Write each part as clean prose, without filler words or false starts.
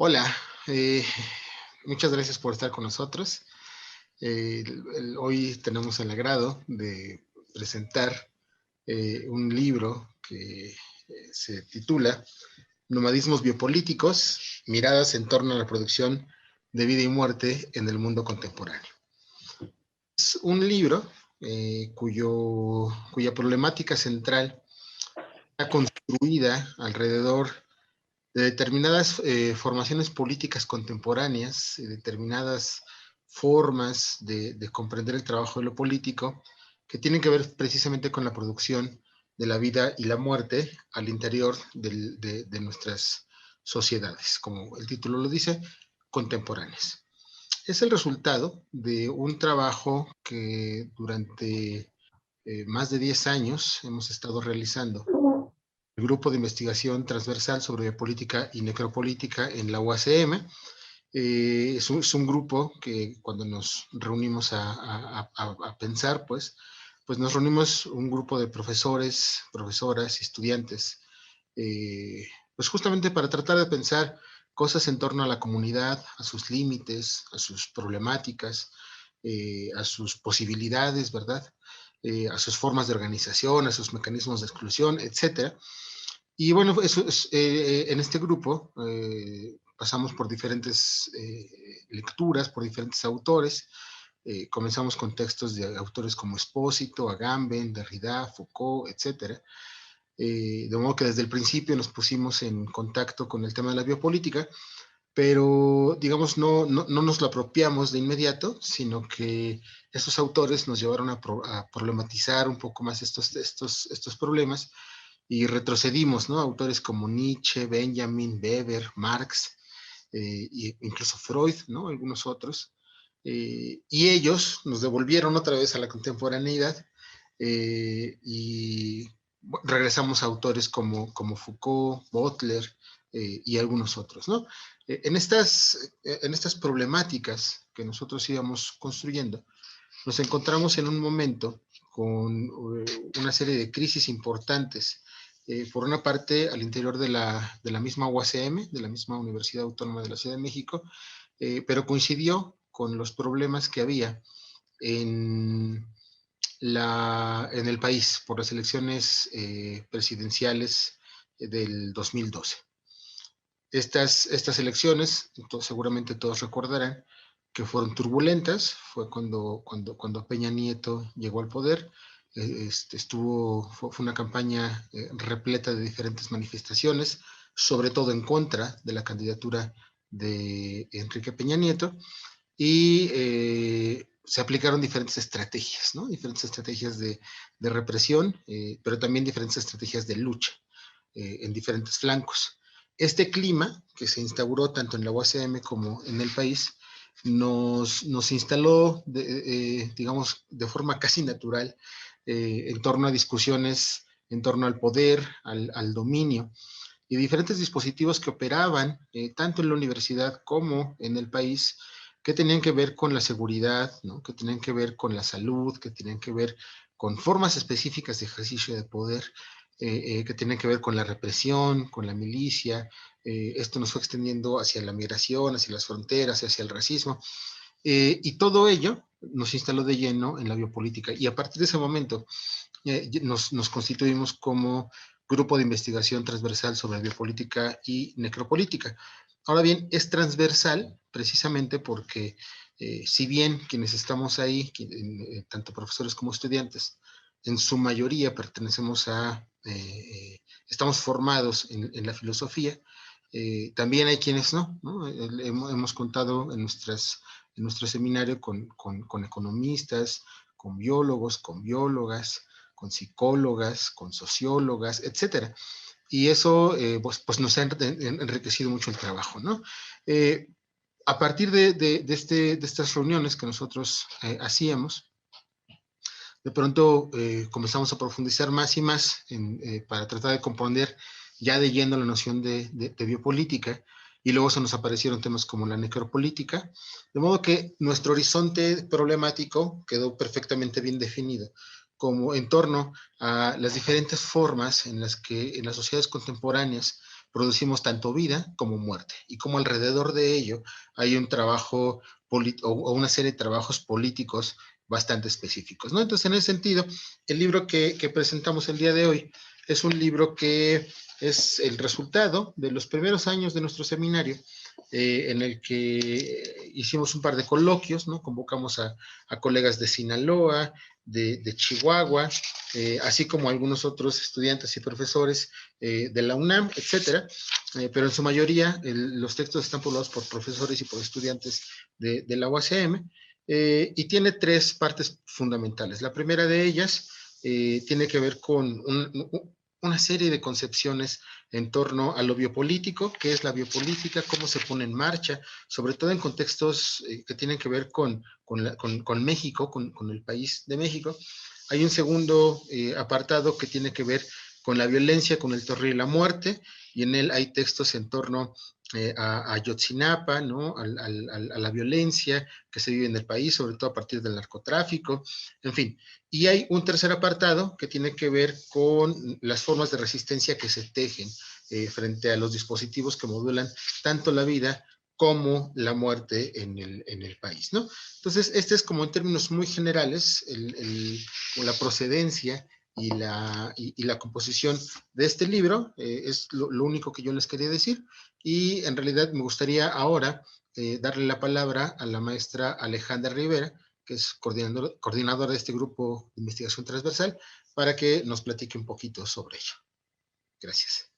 Hola, eh, muchas gracias por estar con nosotros. Hoy tenemos el agrado de presentar un libro que se titula Nomadismos biopolíticos, miradas en torno a la producción de vida y muerte en el mundo contemporáneo. Es un libro cuya problemática central está construida alrededor de determinadas formaciones políticas contemporáneas, determinadas formas de comprender el trabajo de lo político, que tienen que ver precisamente con la producción de la vida y la muerte al interior de nuestras sociedades, como el título lo dice, contemporáneas. Es el resultado de un trabajo que durante más de 10 años hemos estado realizando el Grupo de Investigación Transversal sobre Biopolítica y Necropolítica en la UACM. Es un grupo que cuando nos reunimos a pensar, pues nos reunimos un grupo de profesores, profesoras, estudiantes, pues justamente para tratar de pensar cosas en torno a la comunidad, a sus límites, a sus problemáticas, a sus posibilidades, ¿verdad? A sus formas de organización, a sus mecanismos de exclusión, etcétera. Y bueno, en este grupo pasamos por diferentes lecturas, por diferentes autores. Comenzamos con textos de autores como Espósito, Agamben, Derrida, Foucault, etcétera. De modo que desde el principio nos pusimos en contacto con el tema de la biopolítica, pero digamos no nos lo apropiamos de inmediato, sino que estos autores nos llevaron a problematizar un poco más estos problemas y retrocedimos, ¿no? Autores como Nietzsche, Benjamin, Weber, Marx, e incluso Freud, ¿no? Algunos otros. Y ellos nos devolvieron otra vez a la contemporaneidad y regresamos a autores como Foucault, Butler y algunos otros, ¿no? En estas problemáticas que nosotros íbamos construyendo, nos encontramos en un momento con una serie de crisis importantes. Por una parte, al interior de la misma UACM, de la misma Universidad Autónoma de la Ciudad de México, pero coincidió con los problemas que había en, en el país por las elecciones presidenciales del 2012. Estas elecciones, seguramente todos recordarán, que fueron turbulentas. Fue cuando Peña Nieto llegó al poder. Fue una campaña repleta de diferentes manifestaciones, sobre todo en contra de la candidatura de Enrique Peña Nieto, y se aplicaron diferentes estrategias, ¿no? Diferentes estrategias de represión, pero también diferentes estrategias de lucha en diferentes flancos. Este clima que se instauró tanto en la UACM como en el país nos instaló, digamos, de forma casi natural en torno a discusiones en torno al poder, al dominio y diferentes dispositivos que operaban tanto en la universidad como en el país, que tenían que ver con la seguridad, ¿no? Que tenían que ver con la salud, que tenían que ver con formas específicas de ejercicio de poder, que tienen que ver con la represión, con la milicia. Esto nos fue extendiendo hacia la migración, hacia las fronteras, hacia el racismo. Y todo ello nos instaló de lleno en la biopolítica. Y a partir de ese momento nos constituimos como grupo de investigación transversal sobre biopolítica y necropolítica. Ahora bien, es transversal precisamente porque si bien quienes estamos ahí, tanto profesores como estudiantes, en su mayoría pertenecemos estamos formados en la filosofía, también hay quienes no. Hemos contado en nuestro seminario con economistas, con biólogos, con biólogas, con psicólogas, con sociólogas, etcétera. Y eso pues nos ha enriquecido mucho el trabajo, ¿no? Eh, a partir de estas reuniones que nosotros hacíamos, de pronto comenzamos a profundizar más y más para tratar de comprender ya de lleno la noción de biopolítica, y luego se nos aparecieron temas como la necropolítica, de modo que nuestro horizonte problemático quedó perfectamente bien definido como en torno a las diferentes formas en las que en las sociedades contemporáneas producimos tanto vida como muerte, y como alrededor de ello hay un trabajo o una serie de trabajos políticos bastante específicos, ¿no? Entonces, en ese sentido, el libro que presentamos el día de hoy es un libro que es el resultado de los primeros años de nuestro seminario, en el que hicimos un par de coloquios, ¿no? Convocamos a colegas de Sinaloa, de Chihuahua, así como algunos otros estudiantes y profesores de la UNAM, etcétera, pero en su mayoría los textos están poblados por profesores y por estudiantes de la UACM, y tiene tres partes fundamentales. La primera de ellas tiene que ver con una serie de concepciones en torno a lo biopolítico, qué es la biopolítica, cómo se pone en marcha, sobre todo en contextos que tienen que ver con México, con el país de México. Hay un segundo apartado que tiene que ver con la violencia, con el terror y la muerte, y en él hay textos en torno a Ayotzinapa, ¿no? A la violencia que se vive en el país, sobre todo a partir del narcotráfico, en fin. Y hay un tercer apartado que tiene que ver con las formas de resistencia que se tejen frente a los dispositivos que modulan tanto la vida como la muerte en el país, ¿no? Entonces, este es como en términos muy generales la procedencia y la composición de este libro, es lo único que yo les quería decir, y en realidad me gustaría ahora darle la palabra a la maestra Alejandra Rivera, que es coordinadora de este grupo de investigación transversal, para que nos platique un poquito sobre ello. Gracias.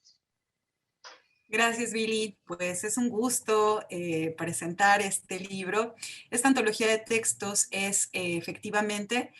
Gracias, Billy. Pues es un gusto presentar este libro. Esta antología de textos es efectivamente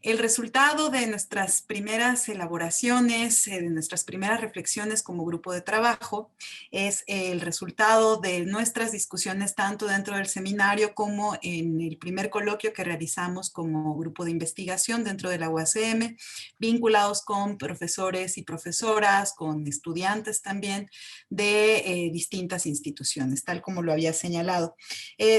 el resultado de nuestras primeras elaboraciones, de nuestras primeras reflexiones como grupo de trabajo, es el resultado de nuestras discusiones tanto dentro del seminario como en el primer coloquio que realizamos como grupo de investigación dentro de la UACM, vinculados con profesores y profesoras, con estudiantes también de distintas instituciones, tal como lo había señalado.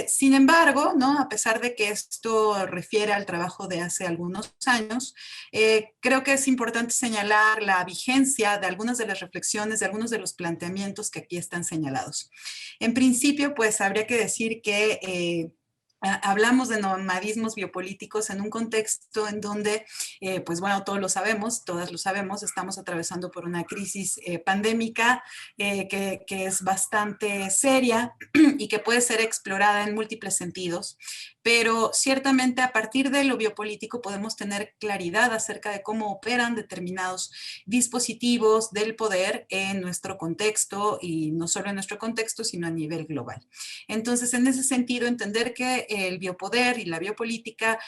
Sin embargo, ¿no? A pesar de que esto refiere al trabajo de hace algunos años, creo que es importante señalar la vigencia de algunas de las reflexiones, de algunos de los planteamientos que aquí están señalados. En principio, pues habría que decir que hablamos de nomadismos biopolíticos en un contexto en donde, pues bueno, todos lo sabemos, todas lo sabemos, estamos atravesando por una crisis pandémica que es bastante seria y que puede ser explorada en múltiples sentidos, pero ciertamente a partir de lo biopolítico podemos tener claridad acerca de cómo operan determinados dispositivos del poder en nuestro contexto, y no solo en nuestro contexto, sino a nivel global. Entonces, en ese sentido, entender que el biopoder y la biopolítica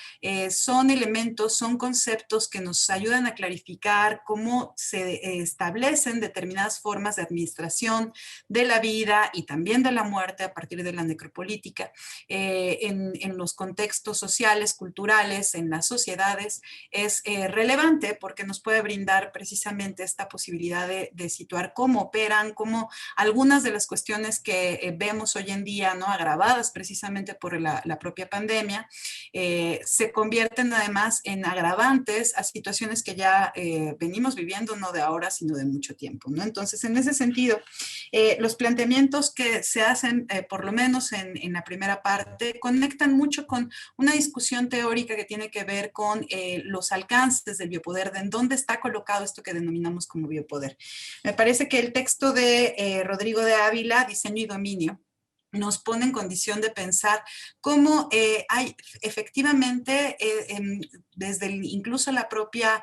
son elementos, son conceptos que nos ayudan a clarificar cómo se establecen determinadas formas de administración de la vida y también de la muerte a partir de la necropolítica en los contextos sociales, culturales, en las sociedades, es relevante porque nos puede brindar precisamente esta posibilidad de situar cómo operan, cómo algunas de las cuestiones que vemos hoy en día, ¿no? Agravadas precisamente por la propia pandemia, se convierten además en agravantes a situaciones que ya venimos viviendo no de ahora, sino de mucho tiempo, ¿no? Entonces, en ese sentido, los planteamientos que se hacen, por lo menos en la primera parte, conectan mucho con una discusión teórica que tiene que ver con los alcances del biopoder, de en dónde está colocado esto que denominamos como biopoder. Me parece que el texto de Rodrigo de Ávila, Diseño y Dominio, nos pone en condición de pensar cómo hay efectivamente, desde incluso la propia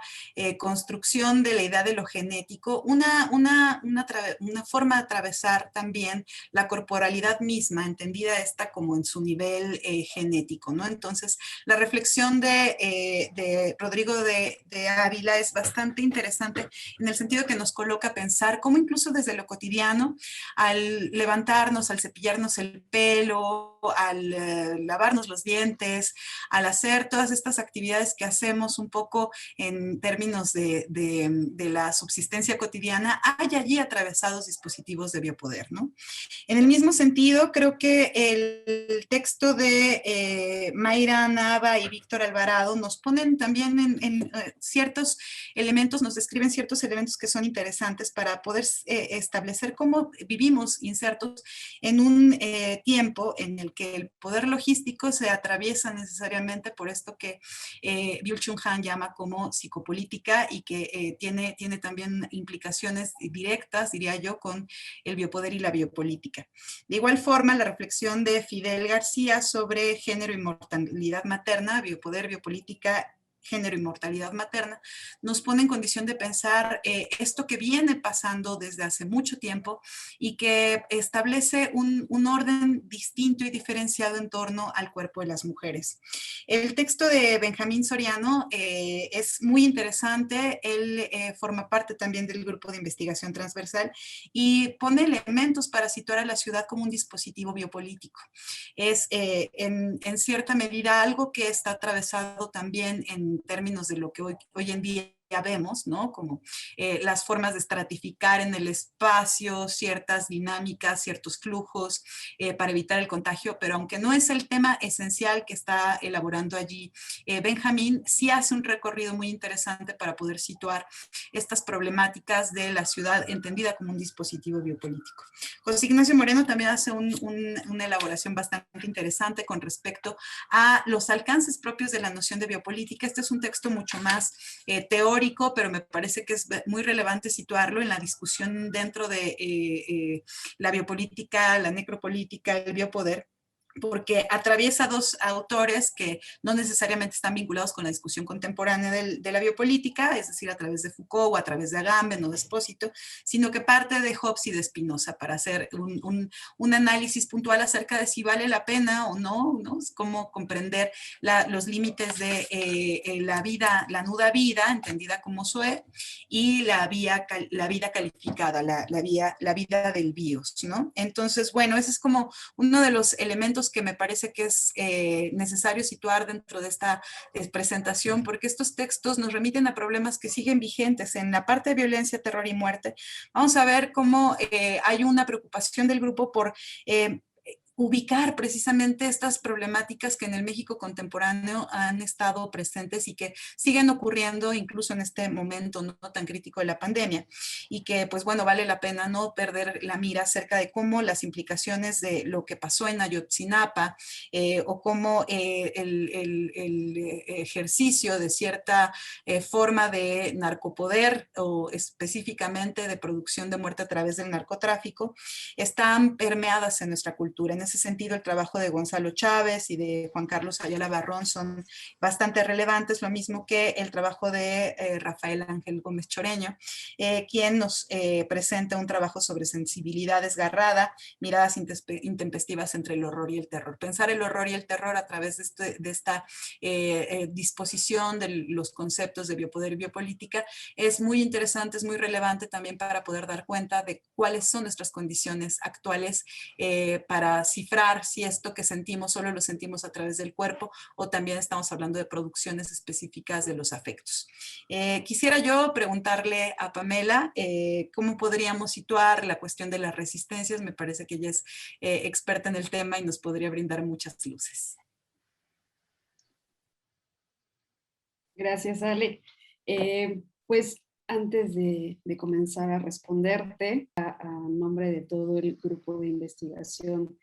construcción de la idea de lo genético, una forma de atravesar también la corporalidad misma, entendida esta como en su nivel genético, ¿no? Entonces, la reflexión de Rodrigo de Ávila es bastante interesante en el sentido que nos coloca a pensar cómo incluso desde lo cotidiano, al levantarnos, al cepillarnos el pelo, al lavarnos los dientes, al hacer todas estas actividades que hacemos un poco en términos de la subsistencia cotidiana, hay allí atravesados dispositivos de biopoder, ¿no? En el mismo sentido, creo que el texto de Mayra Nava y Víctor Alvarado nos ponen también en ciertos elementos, nos describen ciertos elementos que son interesantes para poder establecer cómo vivimos insertos en un tiempo en el que el poder logístico se atraviesa necesariamente por esto que Byul-Chul Han llama como psicopolítica y que tiene también implicaciones directas, diría yo, con el biopoder y la biopolítica. De igual forma, la reflexión de Fidel García sobre género y mortalidad materna, biopoder, biopolítica, género y mortalidad materna, nos pone en condición de pensar esto que viene pasando desde hace mucho tiempo y que establece un orden distinto y diferenciado en torno al cuerpo de las mujeres. El texto de Benjamín Soriano es muy interesante, él forma parte también del grupo de investigación transversal y pone elementos para situar a la ciudad como un dispositivo biopolítico. Es en cierta medida algo que está atravesado también en términos de lo que hoy en día ya vemos, ¿no? Como las formas de estratificar en el espacio, ciertas dinámicas, ciertos flujos para evitar el contagio, pero aunque no es el tema esencial que está elaborando allí Benjamín, sí hace un recorrido muy interesante para poder situar estas problemáticas de la ciudad entendida como un dispositivo biopolítico. José Ignacio Moreno también hace una elaboración bastante interesante con respecto a los alcances propios de la noción de biopolítica. Este es un texto mucho más teórico, pero me parece que es muy relevante situarlo en la discusión dentro de la biopolítica, la necropolítica, el biopoder, porque atraviesa dos autores que no necesariamente están vinculados con la discusión contemporánea de la biopolítica, es decir, a través de Foucault o a través de Agamben o de Espósito, sino que parte de Hobbes y de Spinoza para hacer un análisis puntual acerca de si vale la pena o no, ¿no? Cómo comprender los límites de la vida, la nuda vida, entendida como Zoe, y la vida calificada, la vida del bios, ¿no? Entonces, bueno, ese es como uno de los elementos que me parece que es necesario situar dentro de esta presentación, porque estos textos nos remiten a problemas que siguen vigentes. En la parte de violencia, terror y muerte, vamos a ver cómo hay una preocupación del grupo por ubicar precisamente estas problemáticas que en el México contemporáneo han estado presentes y que siguen ocurriendo incluso en este momento no tan crítico de la pandemia, y que pues bueno, vale la pena no perder la mira acerca de cómo las implicaciones de lo que pasó en Ayotzinapa o cómo el ejercicio de cierta forma de narcopoder o específicamente de producción de muerte a través del narcotráfico están permeadas en nuestra cultura. En ese sentido, el trabajo de Gonzalo Chávez y de Juan Carlos Ayala Barrón son bastante relevantes, lo mismo que el trabajo de Rafael Ángel Gómez Choreño, quien nos presenta un trabajo sobre sensibilidad desgarrada, miradas intempestivas entre el horror y el terror. Pensar el horror y el terror a través de esta disposición de los conceptos de biopoder y biopolítica es muy interesante, es muy relevante también para poder dar cuenta de cuáles son nuestras condiciones actuales para cifrar si esto que sentimos solo lo sentimos a través del cuerpo o también estamos hablando de producciones específicas de los afectos. Quisiera yo preguntarle a Pamela cómo podríamos situar la cuestión de las resistencias. Me parece que ella es experta en el tema y nos podría brindar muchas luces. Gracias, Ale. Pues antes de comenzar a responderte, a nombre de todo el grupo de investigación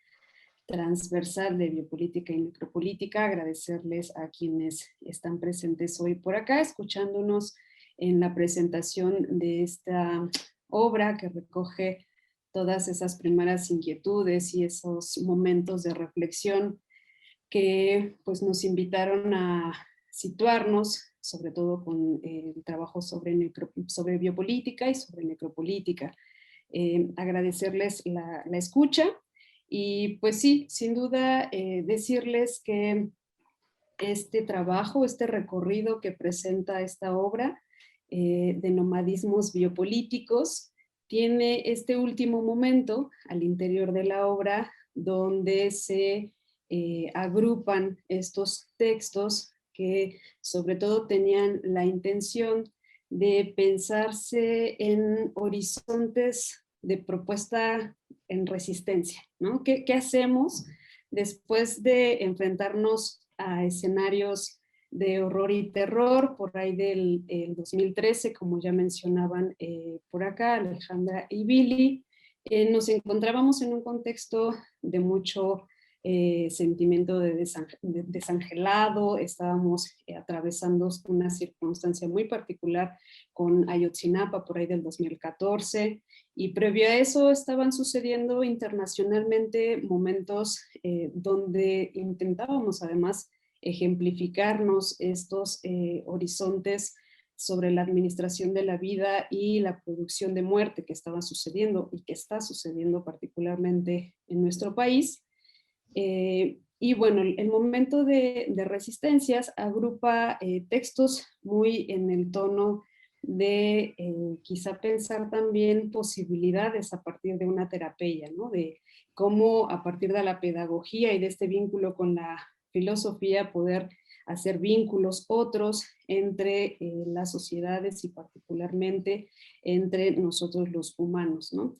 transversal de biopolítica y necropolítica, agradecerles a quienes están presentes hoy por acá, escuchándonos en la presentación de esta obra que recoge todas esas primeras inquietudes y esos momentos de reflexión que pues, nos invitaron a situarnos, sobre todo con el trabajo sobre biopolítica y sobre necropolítica. Agradecerles la escucha y pues sí, sin duda decirles que este trabajo, este recorrido que presenta esta obra de nomadismos biopolíticos, tiene este último momento al interior de la obra donde se agrupan estos textos que sobre todo tenían la intención de pensarse en horizontes de propuesta en resistencia, ¿no? ¿Qué hacemos después de enfrentarnos a escenarios de horror y terror por ahí del 2013, como ya mencionaban por acá Alejandra y Billy? Nos encontrábamos en un contexto de mucho sentimiento de desangelado, estábamos atravesando una circunstancia muy particular con Ayotzinapa por ahí del 2014, y previo a eso estaban sucediendo internacionalmente momentos donde intentábamos además ejemplificarnos estos horizontes sobre la administración de la vida y la producción de muerte que estaba sucediendo y que está sucediendo particularmente en nuestro país. Y bueno, el momento de resistencias agrupa textos muy en el tono de quizá pensar también posibilidades a partir de una terapia, ¿no? De cómo a partir de la pedagogía y de este vínculo con la filosofía poder hacer vínculos otros entre las sociedades y particularmente entre nosotros los humanos, ¿no?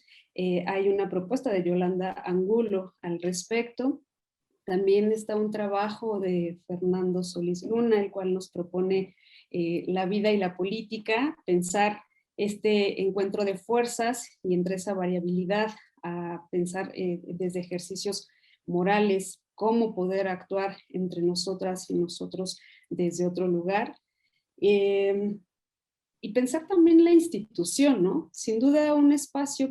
Hay una propuesta de Yolanda Angulo al respecto. También está un trabajo de Fernando Solís Luna, el cual nos propone la vida y la política, pensar este encuentro de fuerzas y entre esa variabilidad a pensar desde ejercicios morales, cómo poder actuar entre nosotras y nosotros desde otro lugar. Y pensar también la institución, ¿no? Sin duda un espacio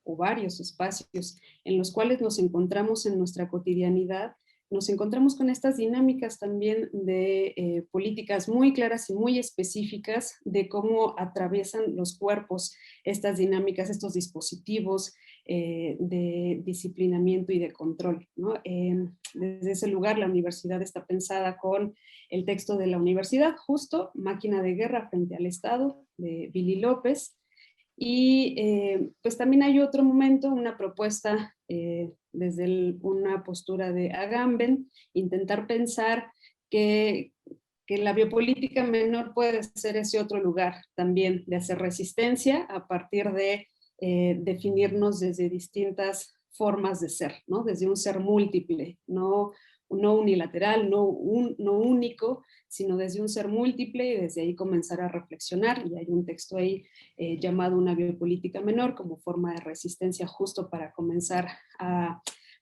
o varios espacios en los cuales nos encontramos en nuestra cotidianidad, nos encontramos con estas dinámicas también de políticas muy claras y muy específicas de cómo atraviesan los cuerpos estas dinámicas, estos dispositivos de disciplinamiento y de control, ¿no? Desde ese lugar la universidad está pensada con el texto de la universidad, justo, Máquina de Guerra frente al Estado, de Billy López. Y pues también hay otro momento, una propuesta desde una postura de Agamben, intentar pensar que la biopolítica menor puede ser ese otro lugar también de hacer resistencia a partir de definirnos desde distintas formas de ser, ¿no? Desde un ser múltiple, no unilateral, no único, sino desde un ser múltiple, y desde ahí comenzar a reflexionar. Y hay un texto ahí llamado Una biopolítica menor como forma de resistencia, justo para comenzar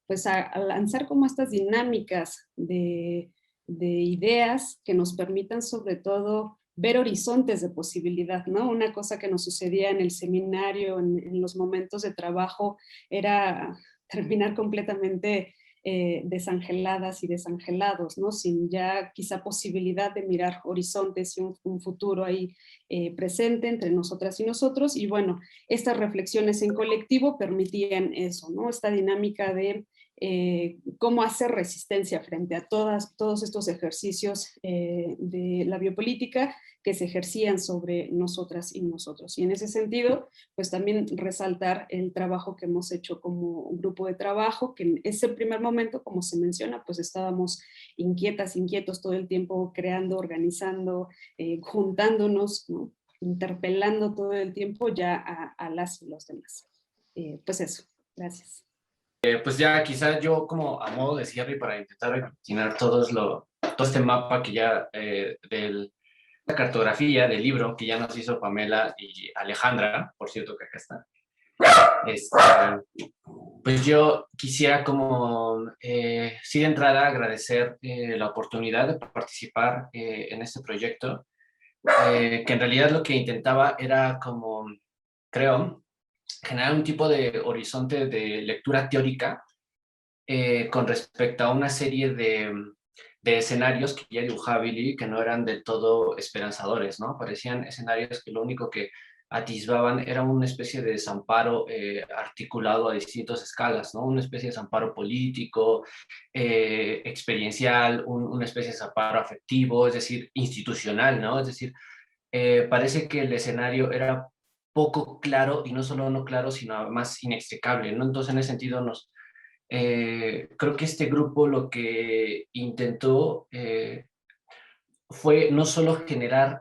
pues a lanzar como estas dinámicas de ideas que nos permitan sobre todo ver horizontes de posibilidad, ¿no? Una cosa que nos sucedía en el seminario, en los momentos de trabajo, era terminar completamente desangeladas y desangelados, ¿no? Sin ya quizá posibilidad de mirar horizontes y un futuro ahí presente entre nosotras y nosotros. Y bueno, estas reflexiones en colectivo permitían eso, ¿no? Esta dinámica de cómo hacer resistencia frente a todos estos ejercicios de la biopolítica que se ejercían sobre nosotras y nosotros. Y en ese sentido, pues también resaltar el trabajo que hemos hecho como grupo de trabajo, que en ese primer momento, como se menciona, pues estábamos inquietos todo el tiempo creando, organizando, juntándonos, ¿no? Interpelando todo el tiempo ya a las y los demás. Pues eso, gracias. Pues ya quizás yo como a modo de cierre para intentar aglutinar todo este mapa que ya de la cartografía del libro que ya nos hizo Pamela y Alejandra, por cierto que acá está. Pues yo quisiera como, sí de entrada agradecer la oportunidad de participar en este proyecto, que en realidad lo que intentaba era como, creo, generar un tipo de horizonte de lectura teórica con respecto a una serie de escenarios que ya dibujaba Billy, que no eran del todo esperanzadores, ¿no? Parecían escenarios que lo único que atisbaban era una especie de desamparo articulado a distintas escalas, ¿no? Una especie de desamparo político, experiencial, una especie de desamparo afectivo, es decir, institucional, ¿no? Es decir, parece que el escenario era poco claro, y no solo no claro, sino más inextricable, ¿no? Entonces, en ese sentido, creo que este grupo lo que intentó fue no solo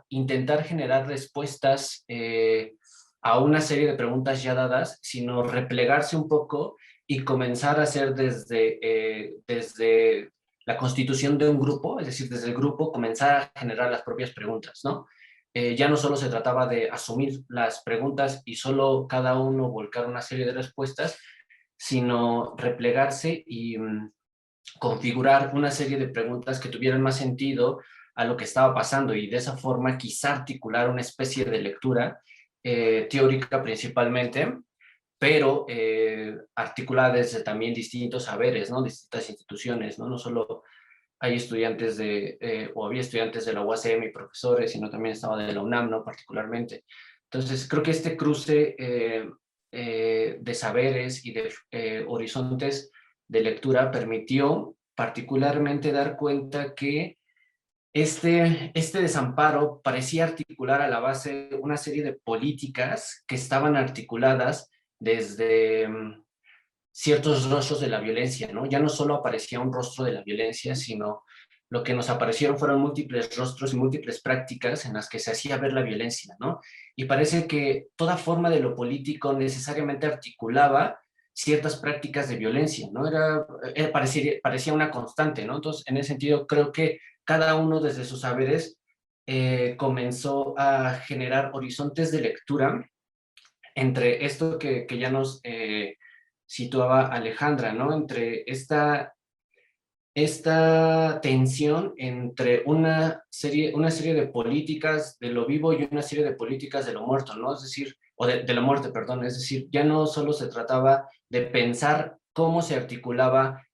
intentar generar respuestas a una serie de preguntas ya dadas, sino replegarse un poco y comenzar a hacer desde la constitución de un grupo, es decir, desde el grupo comenzar a generar las propias preguntas, ¿no? Ya no solo se trataba de asumir las preguntas y solo cada uno volcar una serie de respuestas, sino replegarse y configurar una serie de preguntas que tuvieran más sentido a lo que estaba pasando y de esa forma quizá articular una especie de lectura teórica principalmente, pero articulada desde también distintos saberes, ¿no? Distintas instituciones, ¿no? No solo hay estudiantes o había estudiantes de la UACM y profesores, sino también estaba de la UNAM, ¿no? Particularmente. Entonces, creo que este cruce de saberes y de horizontes de lectura permitió particularmente dar cuenta que este desamparo parecía articular a la base una serie de políticas que estaban articuladas desde ciertos rostros de la violencia, ¿no? Ya no solo aparecía un rostro de la violencia, sino lo que nos aparecieron fueron múltiples rostros y múltiples prácticas en las que se hacía ver la violencia, ¿no? Y parece que toda forma de lo político necesariamente articulaba ciertas prácticas de violencia, ¿no? Parecía una constante, ¿no? Entonces, en ese sentido, creo que cada uno desde sus saberes comenzó a generar horizontes de lectura entre esto que ya nos situaba Alejandra, ¿no? Entre esta tensión entre una serie de políticas de lo vivo y una serie de políticas de lo muerto, ¿no? Es decir, o de la muerte, perdón, es decir, ya no solo se trataba de pensar cómo se articulaba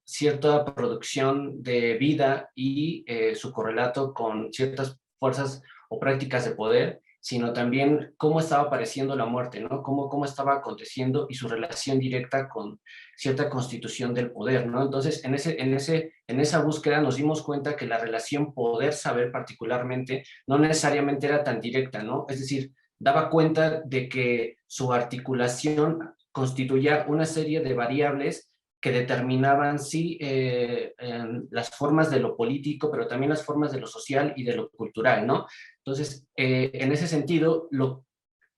cierta producción de vida y su correlato con ciertas fuerzas o prácticas de poder, sino también cómo estaba apareciendo la muerte, ¿no? Cómo estaba aconteciendo y su relación directa con cierta constitución del poder, ¿no? Entonces, en esa búsqueda nos dimos cuenta que la relación poder-saber particularmente no necesariamente era tan directa, ¿no? Es decir, daba cuenta de que su articulación constituía una serie de variables que determinaban, sí, las formas de lo político, pero también las formas de lo social y de lo cultural, ¿no? Entonces, en ese sentido,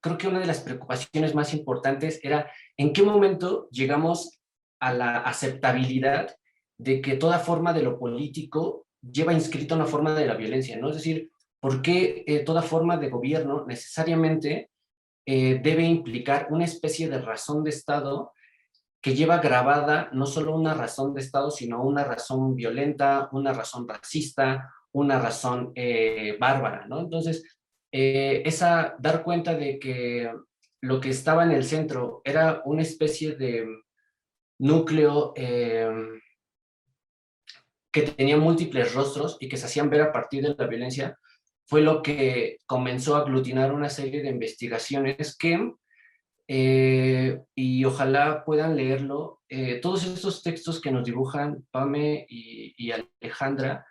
creo que una de las preocupaciones más importantes era en qué momento llegamos a la aceptabilidad de que toda forma de lo político lleva inscrita una forma de la violencia, ¿no? Es decir, ¿por qué toda forma de gobierno necesariamente debe implicar una especie de razón de Estado que lleva grabada no solo una razón de Estado, sino una razón violenta, una razón racista, una razón bárbara, ¿no? Entonces, dar cuenta de que lo que estaba en el centro era una especie de núcleo que tenía múltiples rostros y que se hacían ver a partir de la violencia, fue lo que comenzó a aglutinar una serie de investigaciones que, y ojalá puedan leerlo, todos estos textos que nos dibujan Pame y Alejandra,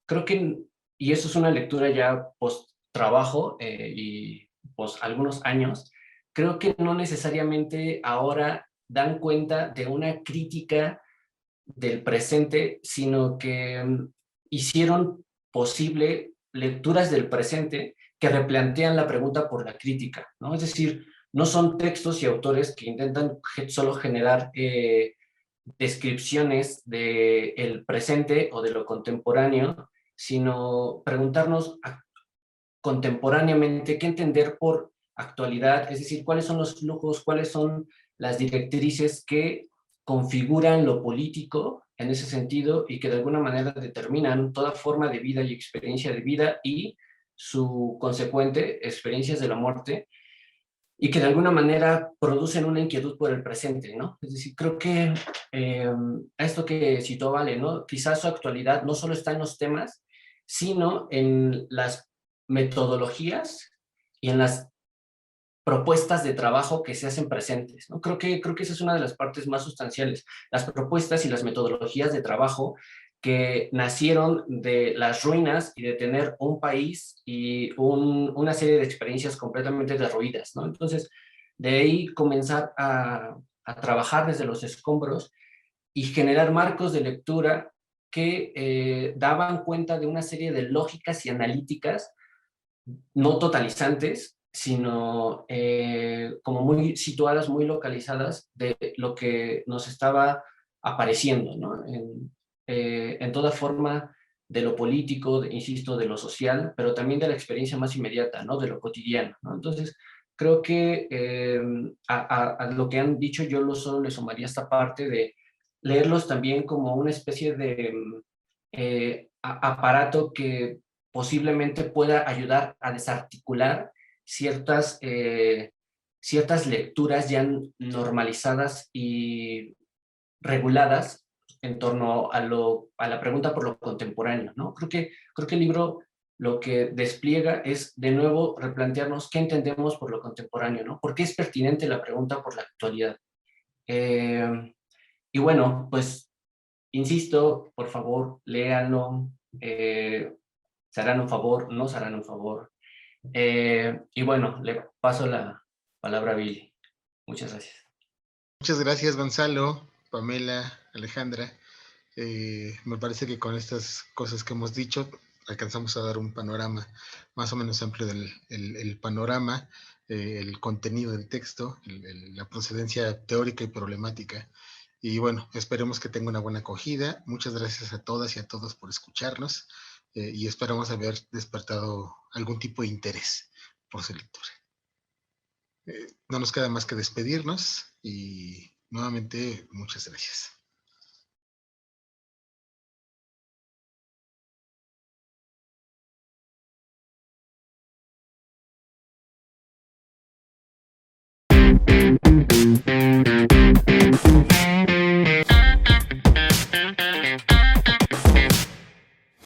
creo que, y eso es una lectura ya post trabajo y post algunos años, creo que no necesariamente ahora dan cuenta de una crítica del presente, sino que hicieron posible lecturas del presente que replantean la pregunta por la crítica, ¿no? Es decir, no son textos y autores que intentan solo generar descripciones del presente o de lo contemporáneo, sino preguntarnos contemporáneamente qué entender por actualidad, es decir, cuáles son los flujos, cuáles son las directrices que configuran lo político en ese sentido y que de alguna manera determinan toda forma de vida y experiencia de vida y su consecuente experiencias de la muerte y que de alguna manera producen una inquietud por el presente, ¿no? Es decir, creo que esto que citó Vale, ¿no? Quizás su actualidad no solo está en los temas, sino en las metodologías y en las propuestas de trabajo que se hacen presentes, ¿no? Creo que esa es una de las partes más sustanciales, las propuestas y las metodologías de trabajo que nacieron de las ruinas y de tener un país y una serie de experiencias completamente derruidas, ¿no? Entonces, de ahí comenzar a trabajar desde los escombros y generar marcos de lectura que daban cuenta de una serie de lógicas y analíticas no totalizantes, sino como muy situadas, muy localizadas de lo que nos estaba apareciendo, ¿no? En toda forma de lo político, insisto, de lo social, pero también de la experiencia más inmediata, ¿no? De lo cotidiano, ¿no? Entonces, creo que a lo que han dicho yo solo le sumaría esta parte de leerlos también como una especie de aparato que posiblemente pueda ayudar a desarticular ciertas lecturas ya normalizadas y reguladas en torno a la pregunta por lo contemporáneo, ¿no? Creo que el libro lo que despliega es, de nuevo, replantearnos qué entendemos por lo contemporáneo, ¿no? ¿Por qué es pertinente la pregunta por la actualidad? Y bueno, pues, insisto, por favor, léanlo, se harán un favor, nos harán un favor. Y bueno, le paso la palabra a Billy. Muchas gracias. Muchas gracias, Gonzalo, Pamela, Alejandra. Me parece que con estas cosas que hemos dicho alcanzamos a dar un panorama más o menos amplio del panorama, el contenido del texto, la procedencia teórica y problemática. Y bueno, esperemos que tenga una buena acogida. Muchas gracias a todas y a todos por escucharnos y esperamos haber despertado algún tipo de interés por su lectura. No nos queda más que despedirnos y nuevamente muchas gracias.